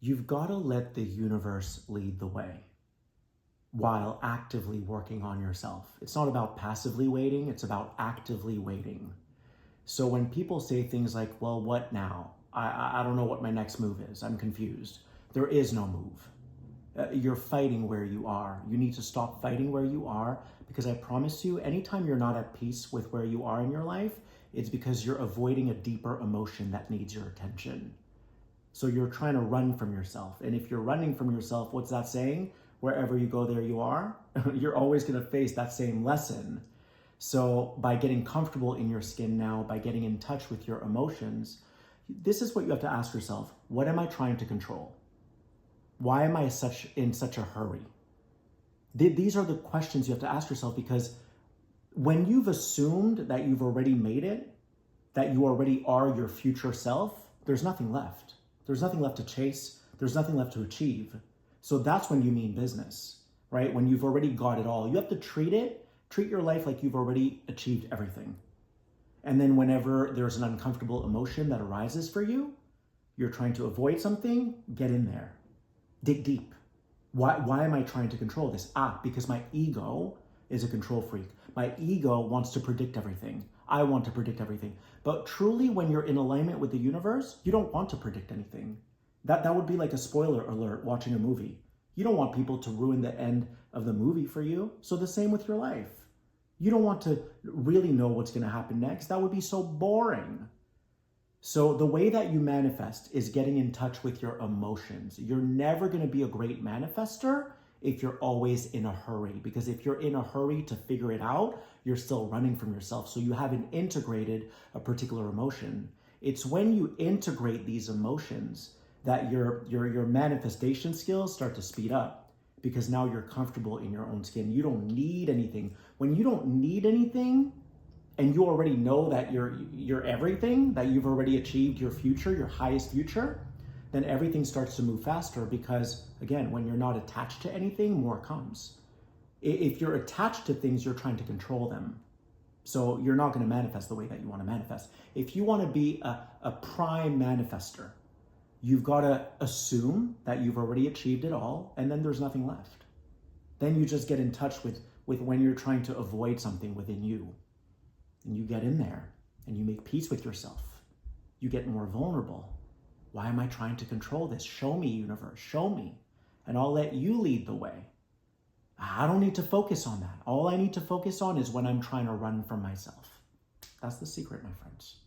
You've got to let the universe lead the way while actively working on yourself. It's not about passively waiting, it's about actively waiting. So when people say things like, well, what now? I don't know what my next move is. I'm confused. There is no move. You're fighting where you are. You need to stop fighting where you are, because I promise you, anytime you're not at peace with where you are in your life, it's because you're avoiding a deeper emotion that needs your attention. So you're trying to run from yourself. And if you're running from yourself, what's that saying? Wherever you go, there you are. You're always going to face that same lesson. So by getting comfortable in your skin now, by getting in touch with your emotions, this is what you have to ask yourself. What am I trying to control? Why am I in such a hurry? These are the questions you have to ask yourself, because when you've assumed that you've already made it, that you already are your future self, there's nothing left. There's nothing left to chase. There's nothing left to achieve. So that's when you mean business, right? When you've already got it all. You have to treat your life like you've already achieved everything. And then whenever there's an uncomfortable emotion that arises for you, you're trying to avoid something, get in there. Dig deep. Why am I trying to control this? Because my ego is a control freak. My ego wants to predict everything. I want to predict everything. But truly, when you're in alignment with the universe, you don't want to predict anything. That would be like a spoiler alert watching a movie. You don't want people to ruin the end of the movie for you. So the same with your life. You don't want to really know what's going to happen next. That would be so boring. So the way that you manifest is getting in touch with your emotions. You're never going to be a great manifester if you're always in a hurry, because if you're in a hurry to figure it out, you're still running from yourself. So you haven't integrated a particular emotion. It's when you integrate these emotions that your manifestation skills start to speed up, because now you're comfortable in your own skin. You don't need anything. When you don't need anything, and you already know that you're everything, that you've already achieved your future, your highest future, then everything starts to move faster, because again, when you're not attached to anything, more comes. If you're attached to things, you're trying to control them. So you're not going to manifest the way that you want to manifest. If you want to be a prime manifester, you've got to assume that you've already achieved it all, and then there's nothing left. Then you just get in touch with when you're trying to avoid something within you. And you get in there and you make peace with yourself. You get more vulnerable. Why am I trying to control this? Show me, universe, show me. And I'll let you lead the way. I don't need to focus on that. All I need to focus on is when I'm trying to run from myself. That's the secret, my friends.